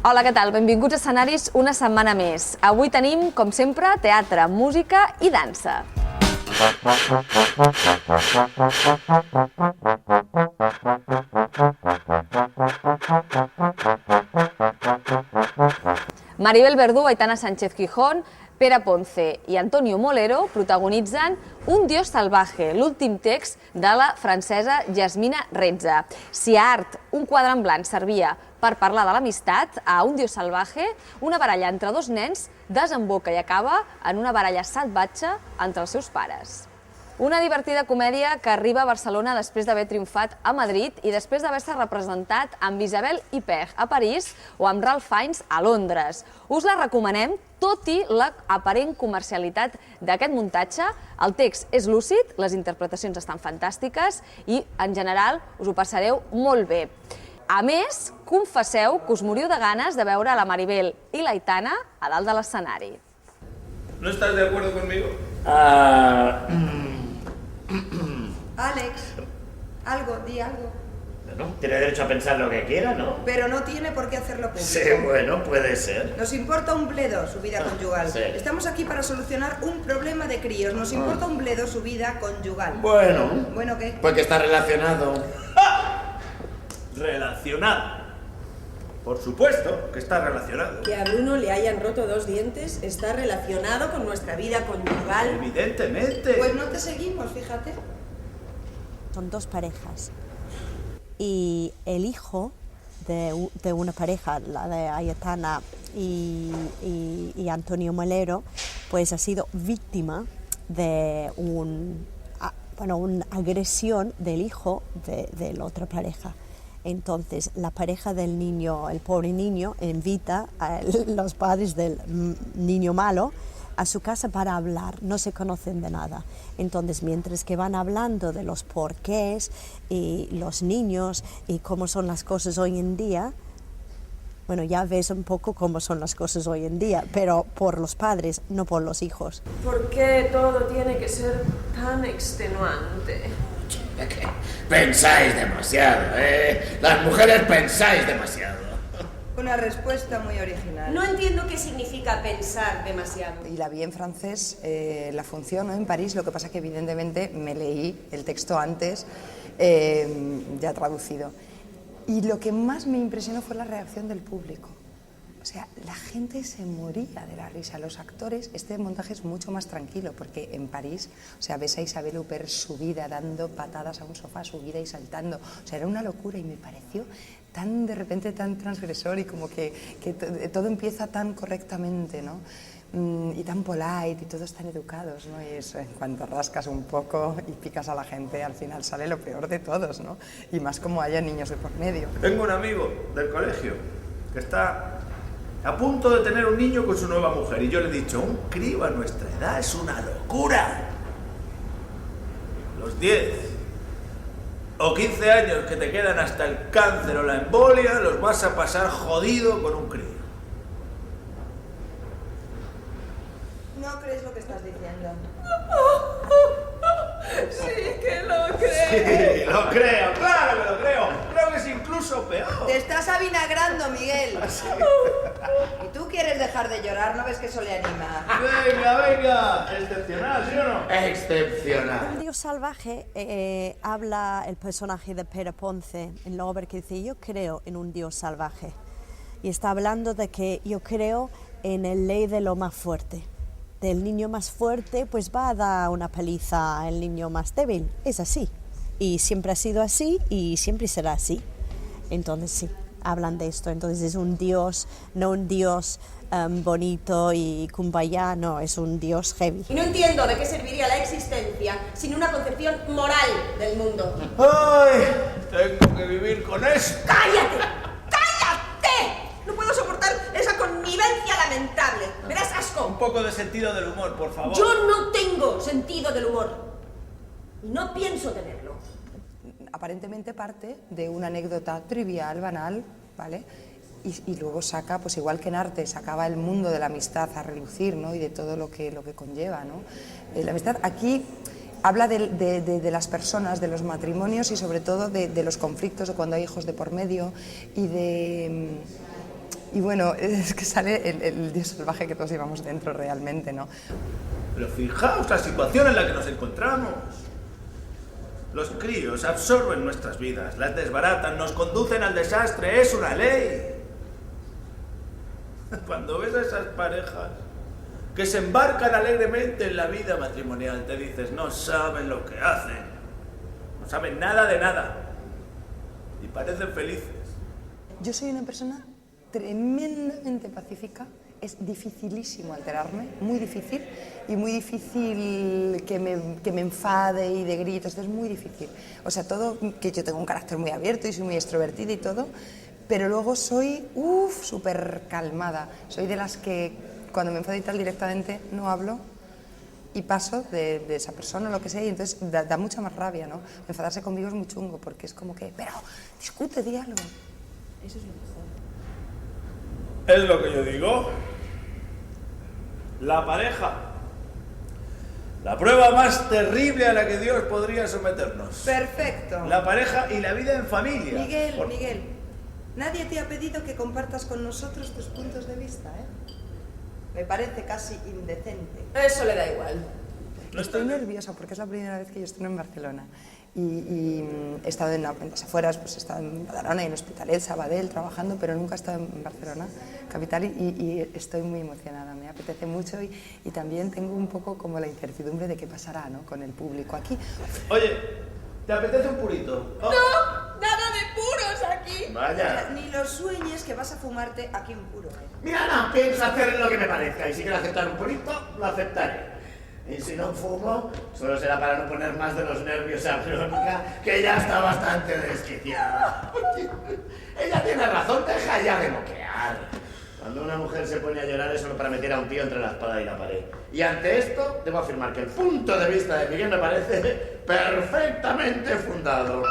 Hola, què tal? Benvinguts a Escenaris una setmana més. Avui tenim, com sempre, teatre, música i dansa. Maribel Verdú, Aitana Sánchez Gijón, Pere Ponce i Antonio Molero protagonitzen Un Dios salvaje, l'últim text de la francesa Yasmina Rezza. Si a Art, un quadre en blanc servia per parlar de l'amistat, a Un Dios salvaje, una baralla entre dos nens desemboca i acaba en una baralla salvatge entre els seus pares. Una divertida comèdia que arriba a Barcelona després d'haver triomfat a Madrid i després d'haver-se representat amb Isabelle Huppert a París o amb Ralph Fiennes a Londres. Us la recomanem, tot i l'aparent comercialitat d'aquest muntatge. El text és lúcid, les interpretacions estan fantàstiques i, en general, us ho passareu molt bé. A més, confesseu que us moriu de ganes de veure la Maribel i l'Aitana a dalt de l'escenari. ¿No estás de acuerdo conmigo? Alex, di algo. Bueno, tiene derecho a pensar lo que quiera, ¿no? Pero no tiene por qué hacerlo público. Sí, bueno, puede ser. Nos importa un bledo su vida conyugal. Sí. Estamos aquí para solucionar un problema de críos. Nos importa un bledo su vida conyugal. Bueno. ¿Bueno qué? Pues que está relacionado. Relacionado. Por supuesto que está relacionado. Que a Bruno le hayan roto 2 dientes está relacionado con nuestra vida conyugal. Evidentemente. Pues no te seguimos, fíjate. Son 2 parejas y el hijo de una pareja, la de Aitana y Antonio Molero, pues ha sido víctima de una agresión del hijo de la otra pareja. Entonces, la pareja del niño, el pobre niño, invita a los padres del niño malo a su casa para hablar, no se conocen de nada. Entonces, mientras que van hablando de los porqués y los niños y cómo son las cosas hoy en día, bueno, ya ves un poco cómo son las cosas hoy en día, pero por los padres, no por los hijos. ¿Por qué todo tiene que ser tan extenuante? Pensáis demasiado, ¿eh? Las mujeres pensáis demasiado. Una respuesta muy original. No entiendo qué significa pensar demasiado. Y la vi en francés, la función, ¿no? En París, lo que pasa que evidentemente me leí el texto antes, ya traducido. Y lo que más me impresionó fue la reacción del público. O sea, la gente se moría de la risa. Los actores, este montaje es mucho más tranquilo, porque en París, o sea, ves a Isabelle Huppert subida, dando patadas a un sofá, subida y saltando. O sea, era una locura y me pareció tan, de repente, tan transgresor y como que todo empieza tan correctamente, ¿no? Y tan polite y todos tan educados, ¿no? Y eso, en cuanto rascas un poco y picas a la gente, al final sale lo peor de todos, ¿no? Y más como haya niños de por medio. Tengo un amigo del colegio que está a punto de tener un niño con su nueva mujer y yo le he dicho, un crío a nuestra edad es una locura. Los 10 o 15 años que te quedan hasta el cáncer o la embolia los vas a pasar jodido con un crío. ¿No crees lo que estás diciendo? Sí que lo creo. Sí, lo creo, claro que lo creo. Creo que es incluso peor. Te estás avinagrando, Miguel. Sí. Y tú quieres dejar de llorar, ¿no ves que eso le anima? Venga, excepcional, ¿sí o no? Excepcional. Un Dios salvaje habla el personaje de Pere Ponce en la obra que dice yo creo en un Dios salvaje y está hablando de que yo creo en la ley de lo más fuerte. Del niño más fuerte pues va a dar una paliza al niño más débil, es así y siempre ha sido así y siempre será así. Entonces sí, hablan de esto, entonces es un Dios, no un Dios bonito y kumbaya, no, es un Dios heavy. Y no entiendo de qué serviría la existencia sin una concepción moral del mundo. ¡Ay! Tengo que vivir con esto. ¡Cállate! ¡Cállate! No puedo soportar esa connivencia lamentable. Me das asco. Un poco de sentido del humor, por favor. Yo no tengo sentido del humor. Y no pienso tenerlo. Aparentemente parte de una anécdota trivial, banal, ¿vale? Y luego saca, pues igual que en arte, sacaba el mundo de la amistad a relucir, ¿no? Y de todo lo que conlleva, ¿no? La amistad aquí habla de las personas, de los matrimonios y sobre todo de los conflictos, de cuando hay hijos de por medio y Y bueno, es que sale el dios salvaje que todos llevamos dentro realmente, ¿no? Pero fijaos la situación en la que nos encontramos. Los críos absorben nuestras vidas, las desbaratan, nos conducen al desastre, es una ley. Cuando ves a esas parejas que se embarcan alegremente en la vida matrimonial, te dices, no saben lo que hacen, no saben nada de nada y parecen felices. Yo soy una persona tremendamente pacífica, es dificilísimo alterarme, muy difícil, y muy difícil que me enfade y de gritos, es muy difícil. O sea, todo, que yo tengo un carácter muy abierto y soy muy extrovertida y todo, pero luego soy, súper calmada. Soy de las que cuando me enfado y tal directamente no hablo y paso de esa persona o lo que sea, y entonces da mucha más rabia, ¿no? Enfadarse conmigo es muy chungo porque es como que, pero discute, di algo. Eso es lo mejor. Es lo que yo digo. La pareja. La prueba más terrible a la que Dios podría someternos. Perfecto. La pareja y la vida en familia. Miguel, nadie te ha pedido que compartas con nosotros tus puntos de vista, ¿eh? Me parece casi indecente. Eso le da igual. Estoy nerviosa porque es la primera vez que yo estoy en Barcelona y he estado en las afueras, pues he estado en Badalona y en Hospitalet, Sabadell, trabajando, pero nunca he estado en Barcelona, capital, y estoy muy emocionada, me apetece mucho y también tengo un poco como la incertidumbre de qué pasará, ¿no?, con el público aquí. Oye, ¿te apetece un purito? Oh. ¡No! ¡Nada de puros aquí! Vaya. Ni lo sueñes que vas a fumarte aquí un puro, ¿eh? Mira, no, pienso hacer lo que me parezca. Y si quiero aceptar un purito, lo aceptaré. Y si no fumo, solo será para no poner más de los nervios a Verónica, que ya está bastante desquiciada. Ella tiene razón, deja ya de moquear. Cuando una mujer se pone a llorar es solo para meter a un tío entre la espada y la pared. Y ante esto, debo afirmar que el punto de vista de Miguel me parece perfectamente fundado.